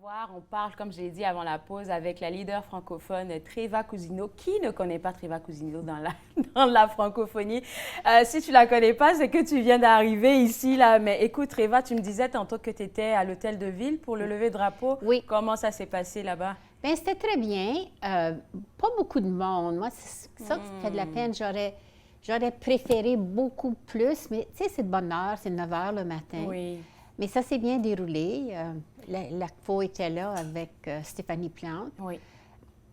voir, on parle, comme je l'ai dit avant la pause, avec la leader francophone Treva Cousineau. Qui ne connaît pas Treva Cousineau dans dans la francophonie? Si tu ne la connais pas, c'est que tu viens d'arriver ici, là. Mais écoute, Treva, tu me disais tantôt que tu étais à l'hôtel de ville pour le lever de drapeau. Oui. Comment ça s'est passé là-bas? Bien, c'était très bien. Pas beaucoup de monde. Moi, c'est ça qui me fait de la peine. J'aurais préféré beaucoup plus, mais tu sais, c'est de bonne heure, c'est 9 h le matin. Oui. Mais ça s'est bien déroulé. L'ACFO était là avec Stéphanie Plante. Oui.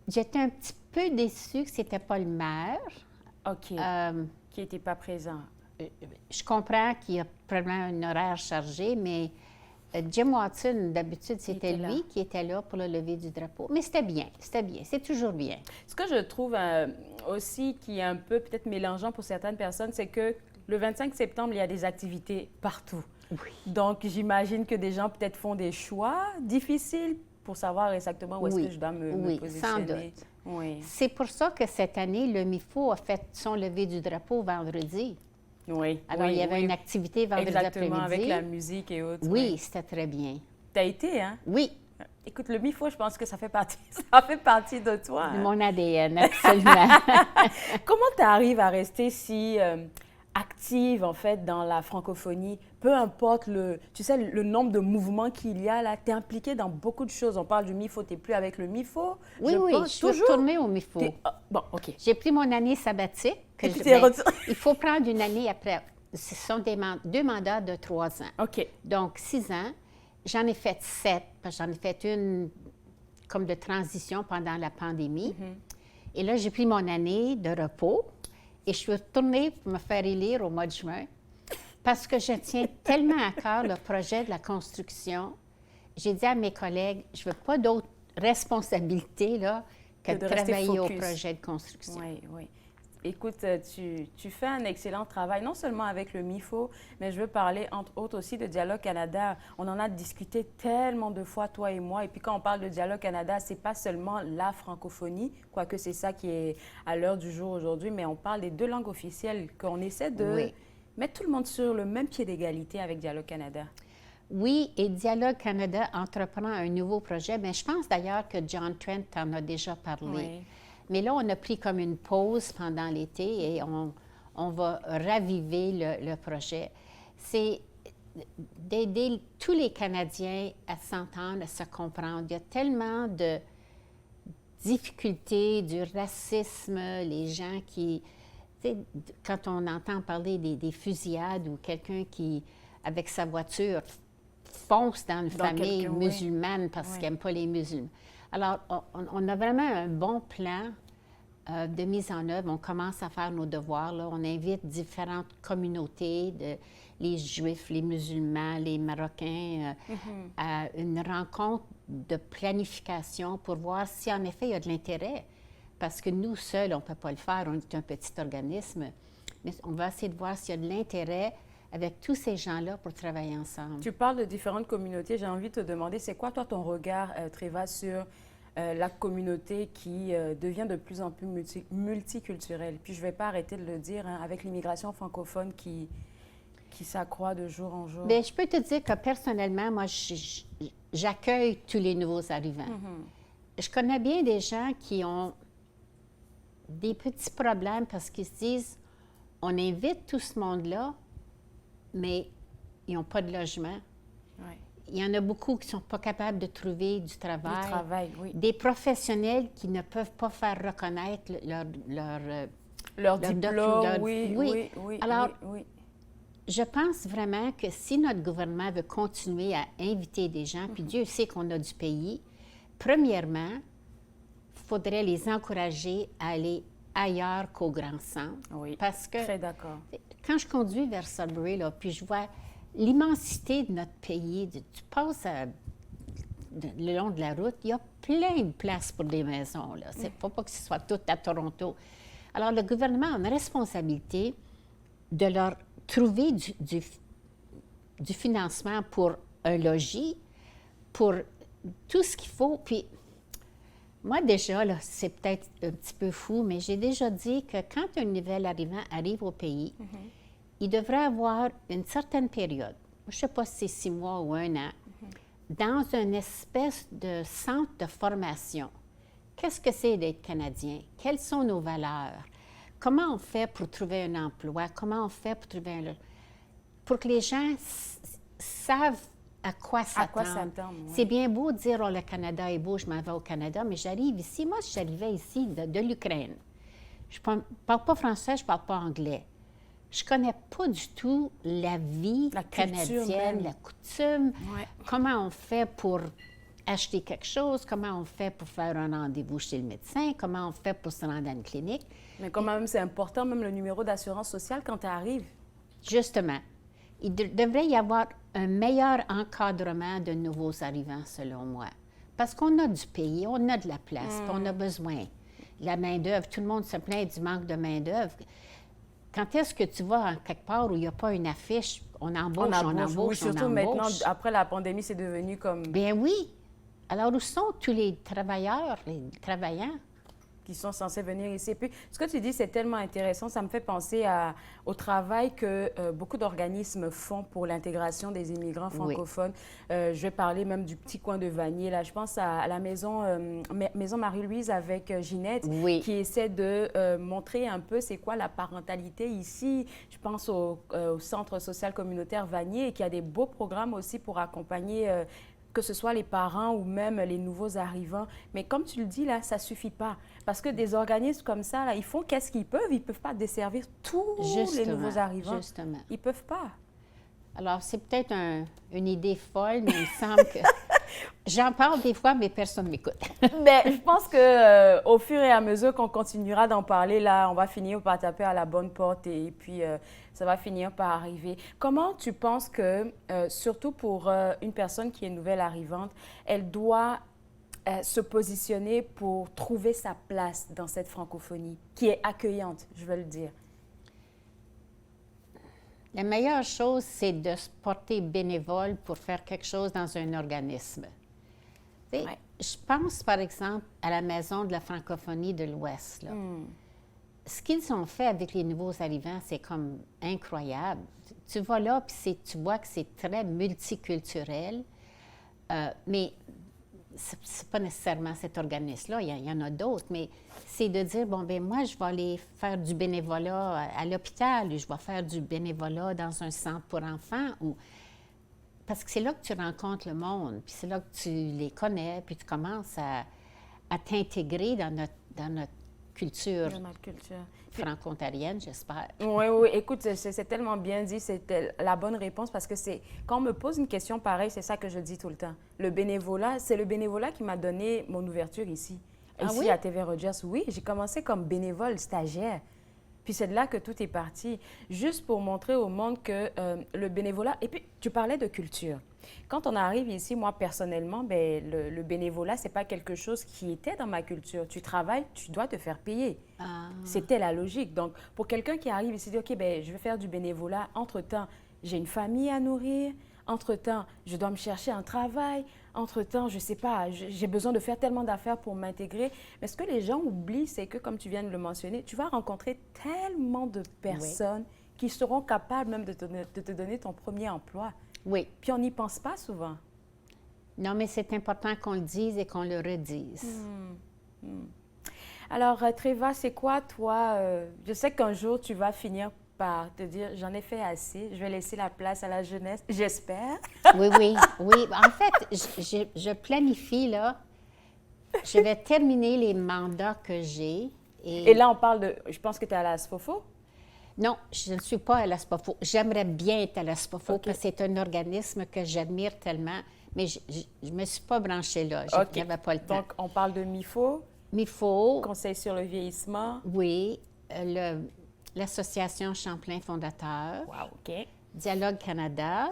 J'étais un petit peu déçue que ce n'était pas le maire. OK. Qui n'était pas présent. Je comprends qu'il y a probablement un horaire chargé, mais Jim Watson, d'habitude, c'était lui qui était là pour le lever du drapeau. Mais c'était bien, c'est toujours bien. Ce que je trouve aussi qui est un peu peut-être mélangeant pour certaines personnes, c'est que le 25 septembre, il y a des activités partout. Oui. Donc, j'imagine que des gens peut-être font des choix difficiles pour savoir exactement où est-ce que je dois me positionner. Sans doute. Oui. C'est pour ça que cette année, le MIFO a fait son lever du drapeau vendredi. Oui. Alors, il y avait une activité vendredi après-midi. Exactement, avec la musique et autres. Oui, c'était très bien. Tu as été, hein? Oui. Écoute, le MIFO, je pense que ça fait partie de toi. De mon ADN, absolument. Comment tu arrives à rester si active, en fait, dans la francophonie? Peu importe le nombre de mouvements qu'il y a là, tu es impliquée dans beaucoup de choses. On parle du MIFO, tu n'es plus avec le MIFO. Oui, je suis retournée au MIFO. Bon, OK. J'ai pris mon année sabbatique. Il faut prendre une année après. Ce sont deux mandats de 3 ans. OK. Donc, 6 ans. J'en ai fait 7, parce que j'en ai fait une comme de transition pendant la pandémie. Et là, j'ai pris mon année de repos et je suis retournée pour me faire élire au mois de juin parce que je tiens tellement à cœur le projet de la construction. J'ai dit à mes collègues, je ne veux pas d'autres responsabilités là, que de travailler au projet de construction. Oui, oui. Écoute, tu fais un excellent travail, non seulement avec le MIFO, mais je veux parler entre autres aussi de Dialogue Canada. On en a discuté tellement de fois, toi et moi. Et puis quand on parle de Dialogue Canada, ce n'est pas seulement la francophonie, quoique c'est ça qui est à l'heure du jour aujourd'hui, mais on parle des 2 langues officielles, qu'on essaie de mettre tout le monde sur le même pied d'égalité avec Dialogue Canada. Oui, et Dialogue Canada entreprend un nouveau projet, mais je pense d'ailleurs que John Trent en a déjà parlé. Oui. Mais là, on a pris comme une pause pendant l'été et on va raviver le projet. C'est d'aider tous les Canadiens à s'entendre, à se comprendre. Il y a tellement de difficultés, du racisme, les gens qui... Quand on entend parler des fusillades ou quelqu'un qui, avec sa voiture, fonce dans une famille musulmane parce qu'il n'aime pas les musulmans. Alors, on a vraiment un bon plan de mise en œuvre. On commence à faire nos devoirs. Là. On invite différentes communautés, les Juifs, les musulmans, les Marocains, à une rencontre de planification pour voir si, en effet, il y a de l'intérêt. Parce que nous, seuls, on ne peut pas le faire. On est un petit organisme. Mais on va essayer de voir s'il y a de l'intérêt avec tous ces gens-là pour travailler ensemble. Tu parles de différentes communautés. J'ai envie de te demander, c'est quoi, toi, ton regard, Treva, sur la communauté qui devient de plus en plus multiculturelle? Puis je ne vais pas arrêter de le dire, hein, avec l'immigration francophone qui s'accroît de jour en jour. Bien, je peux te dire que personnellement, moi, j'accueille tous les nouveaux arrivants. Je connais bien des gens qui ont des petits problèmes parce qu'ils se disent, on invite tout ce monde-là, mais ils n'ont pas de logement. Oui. Il y en a beaucoup qui ne sont pas capables de trouver du travail. Du travail, oui. Des professionnels qui ne peuvent pas faire reconnaître leur diplôme. Oui. Alors, je pense vraiment que si notre gouvernement veut continuer à inviter des gens, puis Dieu sait qu'on a du pays, premièrement, il faudrait les encourager à aller ailleurs qu'au Grand Centre. Oui, parce que très d'accord. Quand je conduis vers Sudbury, là, puis je vois l'immensité de notre pays, tu passes le long de la route, il y a plein de places pour des maisons. Il ne faut pas que ce soit tout à Toronto. Alors, le gouvernement a une responsabilité de leur trouver du financement pour un logis, pour tout ce qu'il faut. Puis, moi, déjà, là, c'est peut-être un petit peu fou, mais j'ai déjà dit que quand un nouvel arrivant arrive au pays, il devrait avoir une certaine période, je ne sais pas si c'est 6 mois ou 1 an, dans une espèce de centre de formation. Qu'est-ce que c'est d'être Canadien? Quelles sont nos valeurs? Comment on fait pour trouver un emploi? Comment on fait pour trouver un... Pour que les gens savent à quoi s'attendre. Oui. C'est bien beau de dire « Oh, le Canada est beau, je m'en vais au Canada », mais j'arrive ici. Moi, si j'arrivais ici de l'Ukraine, je ne parle pas français, je ne parle pas anglais. Je ne connais pas du tout la vie canadienne, la coutume, comment on fait pour acheter quelque chose, comment on fait pour faire un rendez-vous chez le médecin, comment on fait pour se rendre à une clinique. Mais quand même, c'est important, même le numéro d'assurance sociale quand tu arrives. Justement. Il devrait y avoir un meilleur encadrement de nouveaux arrivants, selon moi. Parce qu'on a du pays, on a de la place, puis on a besoin. La main-d'œuvre, tout le monde se plaint du manque de main-d'œuvre. Quand est-ce que tu vas quelque part où il n'y a pas une affiche, on embauche, on embauche, oui, surtout maintenant, après la pandémie, c'est devenu comme... Bien oui. Alors, où sont tous les travailleurs, les travaillants? Qui sont censés venir ici. Et puis, ce que tu dis, c'est tellement intéressant. Ça me fait penser au travail que beaucoup d'organismes font pour l'intégration des immigrants francophones. Je vais parler même du petit coin de Vanier. Là, je pense à la maison Marie-Louise avec Ginette, qui essaie de montrer un peu c'est quoi la parentalité ici. Je pense au Centre social communautaire Vanier, et qui a des beaux programmes aussi pour accompagner que ce soit les parents ou même les nouveaux arrivants. Mais comme tu le dis, là, ça ne suffit pas. Parce que des organismes comme ça, là, ils font qu'est-ce qu'ils peuvent. Ils ne peuvent pas desservir tous les nouveaux arrivants. Justement. Ils ne peuvent pas. Alors, c'est peut-être une idée folle, mais il me semble que... J'en parle des fois, mais personne ne m'écoute. Mais je pense qu'au fur et à mesure qu'on continuera d'en parler, là, on va finir par taper à la bonne porte et puis ça va finir par arriver. Comment tu penses que, surtout pour une personne qui est nouvelle arrivante, elle doit se positionner pour trouver sa place dans cette francophonie qui est accueillante, je veux le dire? La meilleure chose, c'est de se porter bénévole pour faire quelque chose dans un organisme. Je pense, par exemple, à la Maison de la francophonie de l'Ouest. Ce qu'ils ont fait avec les nouveaux arrivants, c'est comme incroyable. Tu vas là, puis tu vois que c'est très multiculturel, mais c'est pas nécessairement cet organisme-là, il y en a d'autres, mais c'est de dire, bon, ben moi, je vais aller faire du bénévolat à l'hôpital, ou je vais faire du bénévolat dans un centre pour enfants, parce que c'est là que tu rencontres le monde, puis c'est là que tu les connais, puis tu commences à t'intégrer dans notre culture franco-ontarienne, j'espère. Oui, écoute, c'est tellement bien dit, c'est la bonne réponse parce que quand on me pose une question pareille, c'est ça que je dis tout le temps. Le bénévolat, c'est le bénévolat qui m'a donné mon ouverture ici. Ici, à TV Rogers, oui, j'ai commencé comme bénévole, stagiaire. Puis c'est de là que tout est parti, juste pour montrer au monde que le bénévolat... Et puis, tu parlais de culture. Quand on arrive ici, moi, personnellement, ben, le bénévolat, ce n'est pas quelque chose qui était dans ma culture. Tu travailles, tu dois te faire payer. C'était la logique. Donc, pour quelqu'un qui arrive ici, dit, OK, ben, je vais faire du bénévolat. Entre-temps, j'ai une famille à nourrir. Entre-temps, je dois me chercher un travail. Entre-temps, je ne sais pas, j'ai besoin de faire tellement d'affaires pour m'intégrer. Mais ce que les gens oublient, c'est que, comme tu viens de le mentionner, tu vas rencontrer tellement de personnes qui seront capables même de te donner ton premier emploi. Oui. Puis on n'y pense pas souvent. Non, mais c'est important qu'on le dise et qu'on le redise. Alors, Treva, c'est quoi, toi? Je sais qu'un jour, tu vas finir par te dire, j'en ai fait assez, je vais laisser la place à la jeunesse, j'espère. Oui. En fait, je planifie, là, je vais terminer les mandats que j'ai. Et là, on parle de, je pense que tu es à la SPOFO? Non, je ne suis pas à la SPOFO. J'aimerais bien être à la SPOFO parce que c'est un organisme que j'admire tellement, mais je ne me suis pas branchée là. Je n'avais pas le temps. Donc, on parle de MIFO? MIFO. Conseil sur le vieillissement? Oui. L'Association Champlain Fondateur. Wow, OK. Dialogue Canada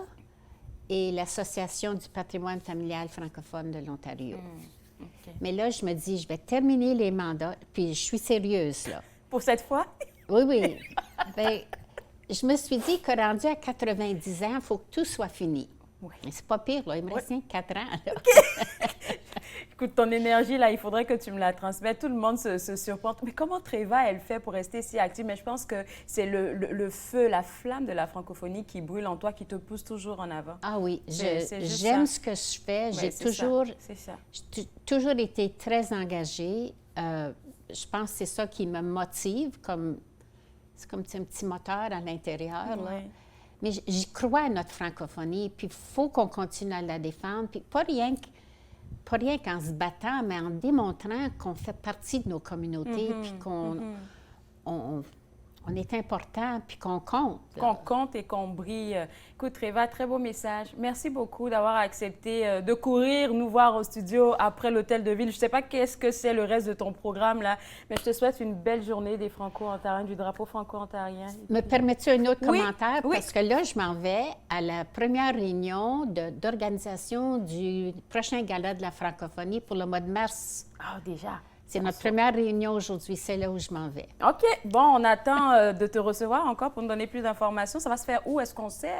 et l'Association du patrimoine familial francophone de l'Ontario. Okay. Mais là, je me dis, je vais terminer les mandats, puis je suis sérieuse, là. Pour cette fois? Oui. Bien, je me suis dit que rendu à 90 ans, il faut que tout soit fini. Oui. Mais c'est pas pire, là. Il me reste 4 ans, là. Écoute, ton énergie, là, il faudrait que tu me la transmettes. Tout le monde se surprend. Mais comment Tréva, elle fait pour rester si active? Mais je pense que c'est le feu, la flamme de la francophonie qui brûle en toi, qui te pousse toujours en avant. Ah oui, C'est juste j'aime ça. ce que je fais. Ouais, J'ai c'est toujours, ça. C'est ça. toujours été très engagée. Je pense que c'est ça qui me motive, c'est comme un petit moteur à l'intérieur. Là. Ouais. Mais j'y crois à notre francophonie, puis il faut qu'on continue à la défendre, puis pas rien qu'en se battant, mais en démontrant qu'on fait partie de nos communautés, puis qu'on on est important, puis qu'on compte. Qu'on compte et qu'on brille. Écoute, Tréva, très beau message. Merci beaucoup d'avoir accepté de courir nous voir au studio après l'Hôtel de Ville. Je ne sais pas qu'est-ce que c'est le reste de ton programme, là, mais je te souhaite une belle journée des Franco-Ontariens, du drapeau franco-ontarien. Me permets-tu un autre Oui, commentaire? oui. Parce que là, je m'en vais à la première réunion d'organisation du prochain gala de la francophonie pour le mois de mars. Ah, déjà. C'est notre première réunion aujourd'hui, c'est là où je m'en vais. OK. Bon, on attend de te recevoir encore pour nous donner plus d'informations. Ça va se faire où? Est-ce qu'on sait?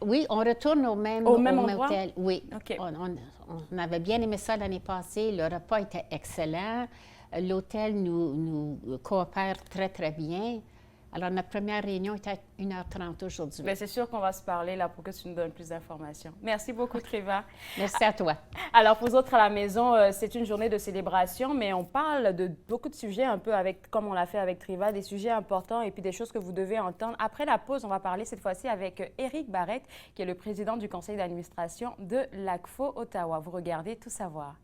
Oui, on retourne au même endroit? hôtel. Oui. OK. On avait bien aimé ça l'année passée. Le repas était excellent. L'hôtel nous coopère très, très bien. Alors, notre première réunion était à 1h30 aujourd'hui. Bien, c'est sûr qu'on va se parler là pour que tu nous donnes plus d'informations. Merci beaucoup, Tréva. Merci à toi. Alors, pour vous autres à la maison, c'est une journée de célébration, mais on parle de beaucoup de sujets un peu comme on l'a fait avec Tréva, des sujets importants et puis des choses que vous devez entendre. Après la pause, on va parler cette fois-ci avec Éric Barrette, qui est le président du conseil d'administration de l'ACFO Ottawa. Vous regardez Tout savoir.